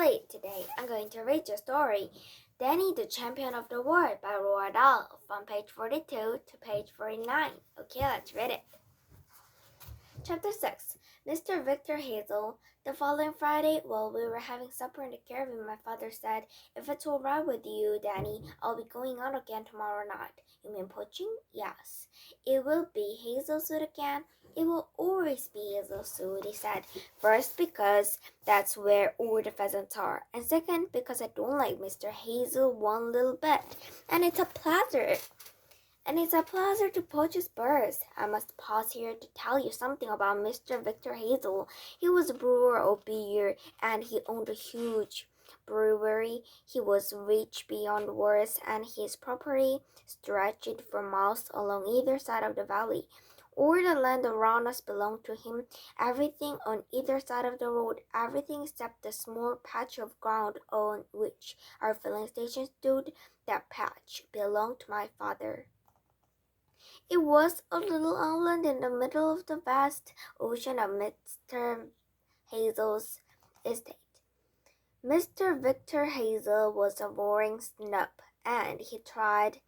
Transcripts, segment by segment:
Hi, today I'm going to read your story, Danny the Champion of the World by Roald Dahl, from page 42 to page 49. Okay, let's read it. Chapter 6 Mr. Victor Hazel. The following Friday, while we were having supper in the caravan, my father said, "If it's all right with you, Danny, I'll be going out again tomorrow night." "You mean poaching?" "Yes." "It will be Hazelwood again?" "It will always be Hazelwood," he said. "First, because that's where all the pheasants are, and second, because I don't like Mr. Hazel one little bit, and it's a pleasure to poach his birds. I must pause here to tell you something about Mr. Victor Hazel. He was a brewer of beer, and he owned a huge brewery. He was rich beyond words, and his property stretched for miles along either side of the valley. All the land around us belonged to him. Everything on either side of the road, everything except the small patch of ground on which our filling station stood, that patch belonged to my father. It was a little island in the middle of the vast ocean of Mr. Hazel's estate. Mr. Victor Hazel was a roaring snob, and he tried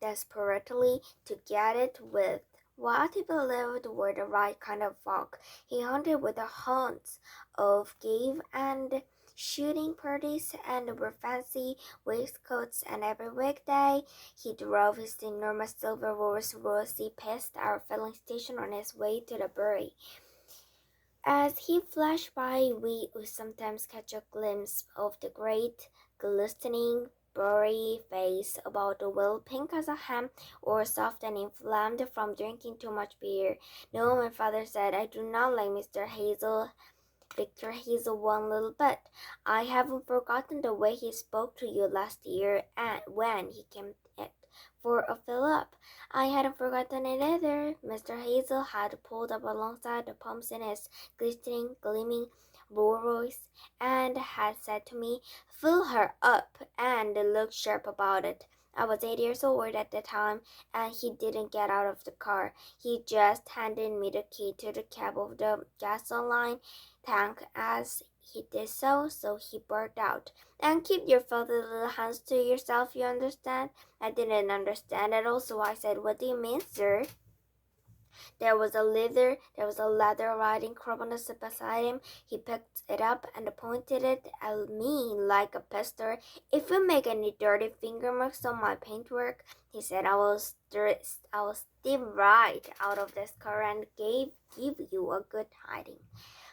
desperately to get it with what he believed were the right kind of folk. He hunted with the hounds of game and shooting parties and wore fancy waistcoats, and every weekday he drove his enormous silver Rolls Royce past our filling station on his way to the brewery. As he flashed by, we would sometimes catch a glimpse of the great, glistening, burry face, about a wheel pink as a ham, or soft and inflamed from drinking too much beer. "No," my father said, "I do not like Victor Hazel one little bit. I haven't forgotten the way he spoke to you last year, and when he came for a fill-up. I hadn't forgotten it either." Mr. Hazel had pulled up alongside the pumps in his glistening, gleaming Rolls Royce, and had said to me, "Fill her up, and look sharp about it." I was 8 years old at the time, and he didn't get out of the car. He just handed me the key to the cap of the gasoline tank as he did so he burst out, "And keep your filthy little hands to yourself, you understand?" I didn't understand at all, so I said, "What do you mean, sir?" There was a leather riding crop on the seat beside him. He picked it up and pointed it at me like a pistol. "If you make any dirty finger marks on my paintwork," he said, I will steam right out of this car and give you a good hiding."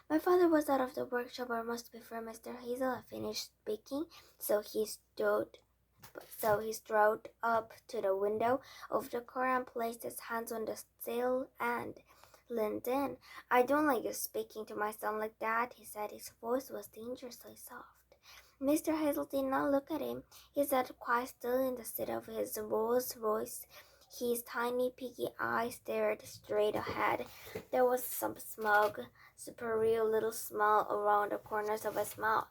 My father was out of the workshop almost before Mr. Hazel had finished speaking, so he strode up to the window of the car and placed his hands on the sill and leaned in. "I don't like you speaking to my son like that," he said. His voice was dangerously soft. Mr. Hazel did not look at him. He sat quite still in the seat of his Rolls Royce. His tiny piggy eyes stared straight ahead. There was some smug, superior little smile around the corners of his mouth.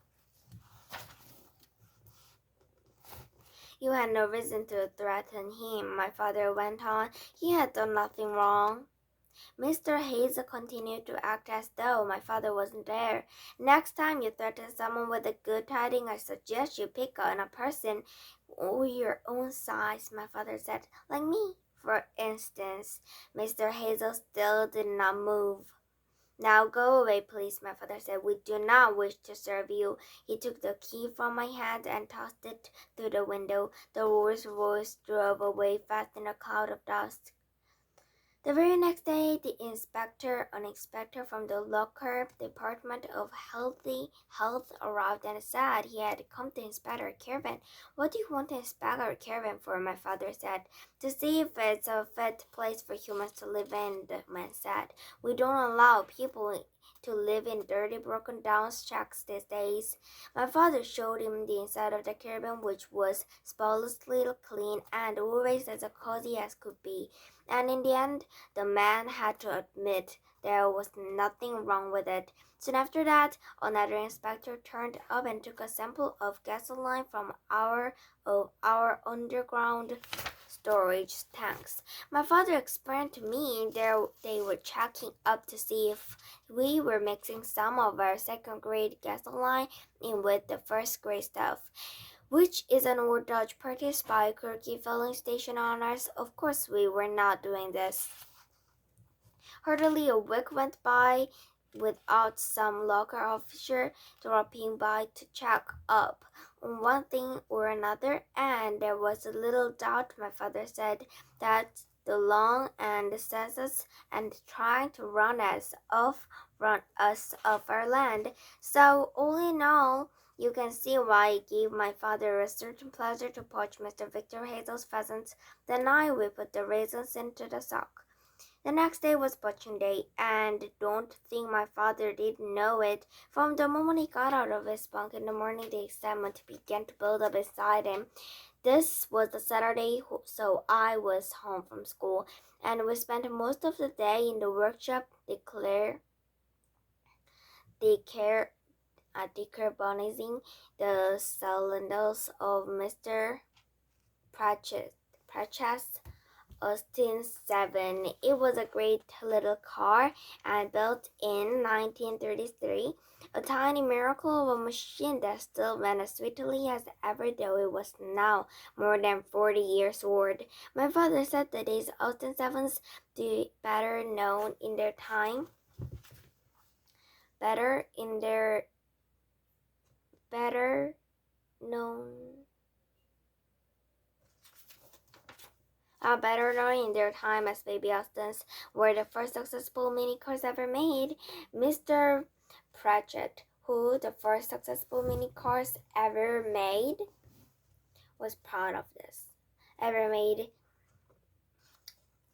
"You had no reason to threaten him," my father went on. "He had done nothing wrong." Mr. Hazel continued to act as though my father wasn't there. "Next time you threaten someone with a good tiding, I suggest you pick on a person your own size," my father said. "Like me, for instance." Mr. Hazel still did not move. "Now go away, please," my father said. "We do not wish to serve you." He took the key from my hand and tossed it through the window. The Rolls Royce drove away fast in a cloud of dust. The very next day, an inspector from the local department of health arrived and said he had come to inspect our caravan. "What do you want to inspect our caravan for?" my father said. "To see if it's a fit place for humans to live in," the man said. "We don't allow people to live in dirty, broken-down shacks these days." My father showed him the inside of the caravan, which was spotlessly clean and always as cozy as could be. And in the end, the man had to admit there was nothing wrong with it. Soon after that, another inspector turned up and took a sample of gasoline from our underground storage tanks. My father explained to me they were checking up to see if we were mixing some of our second-grade gasoline in with the first-grade stuff, which is an old Dodge purchased by a Kirky filling station owners. Of course, we were not doing this. Hardly a week went by without some local officer dropping by to check up on one thing or another, and there was little doubt, my father said, that the law and the census and trying to run us off our land. So all in all, you can see why it gave my father a certain pleasure to poach Mr. Victor Hazel's pheasants the night we put the raisins into the sock. The next day was Boxing Day, and don't think my father didn't know it. From the moment he got out of his bunk in the morning, the excitement began to build up inside him. This was the Saturday, so I was home from school, and we spent most of the day in the workshop decarbonizing the cylinders of Mr. Pratchett's Austin 7. It was a great little car and built in 1933, a tiny miracle of a machine that still ran as sweetly as ever, though it was now more than 40 years old. My father said that these Austin 7s, the better known in their time as baby Austins, were the first successful mini cars ever made. Mr. Pratchett, who the first successful mini cars ever made, was proud of this.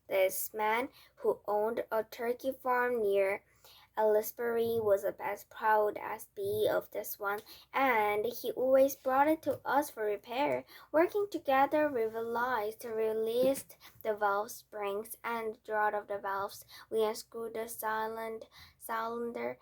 This man who owned a turkey farm near Ellisbury was as proud as be of this one, and he always brought it to us for repair. Working together, we released the valve springs and drew out of the valves. We unscrewed the cylinder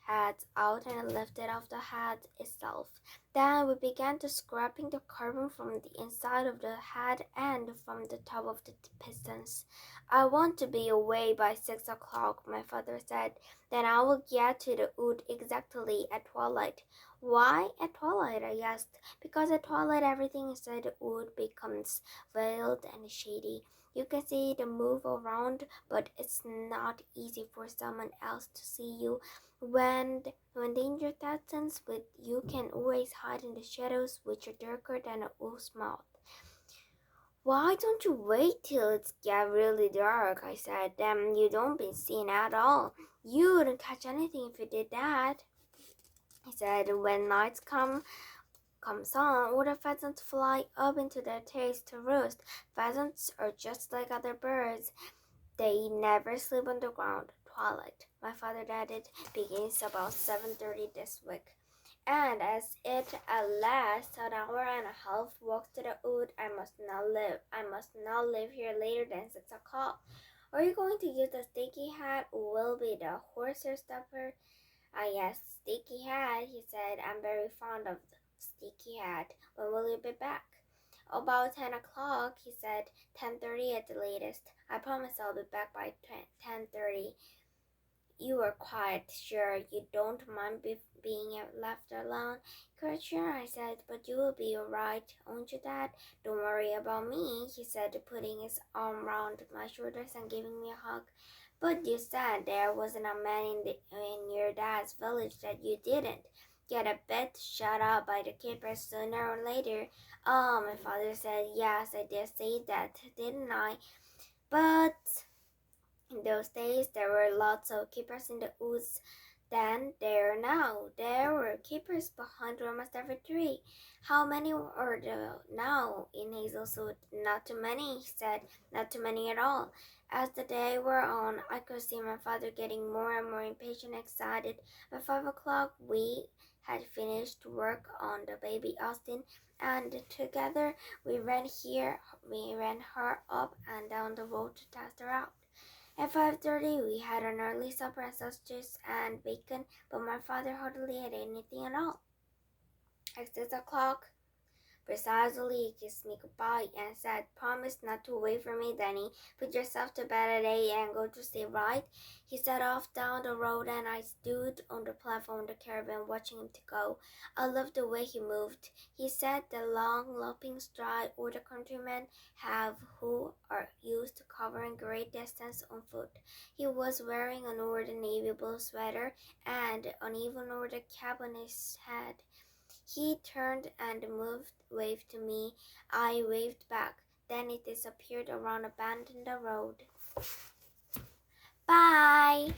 heads out and lifted off the head itself. Then we began to scraping the carbon from the inside of the head and from the top of the pistons. I want to be away by 6 o'clock, my father said. Then I will get to the wood exactly at twilight. Why at twilight? I asked. Because at twilight everything inside the wood becomes veiled and shady. You can see the move around, but it's not easy for someone else to see you. When danger threatens, but you can always hide in the shadows, which are darker than a wolf's mouth. Why don't you wait till it's get really dark? I said. Then you don't be seen at all. You wouldn't catch anything if you did that. He said. When night comes on, all the pheasants fly up into their tails to roost. Pheasants are just like other birds. They never sleep on the ground. Twilight, my father added, begins about 7:30 this week. And as it at last an hour and a half walk to the wood, I must not live here later than 6 o'clock. Are you going to use the sticky hat, or will be the horsehair stuffer? I asked. Sticky hat, he said. I'm very fond of the sticky hat. When will you be back? About 10 o'clock, he said. 10:30 at the latest. I promise I'll be back by 10:30. You are quite sure you don't mind being left alone? Quite sure, I said, but you will be all right, won't you, Dad? Don't worry about me, he said, putting his arm round my shoulders and giving me a hug. But you said there wasn't a man in your dad's village that you didn't get a bit shut up by the keepers sooner or later. Oh, my father said, yes, I did say that, didn't I? But in those days, there were lots of keepers in the woods. Then there now. There were keepers behind almost every tree. How many are there now in Hazelwood? Not too many, he said. Not too many at all. As the day wore on, I could see my father getting more and more impatient and excited. By 5 o'clock, we had finished work on the baby Austin, and together we ran her up and down the road to test her out. At 5:30, we had an early supper and sausages and bacon, but my father hardly had anything at all. At 6 o'clock, Precisely, he kissed me goodbye and said, "Promise not to wait for me, Danny. Put yourself to bed at 8 and go to sleep, right?" He set off down the road and I stood on the platform of the caravan watching him to go. I loved the way he moved. He said the long loping stride older countrymen have who are used to covering great distance on foot. He was wearing an old navy blue sweater and an even older cap on his head. He turned and waved to me. I waved back. Then it disappeared around a bend in the road. Bye!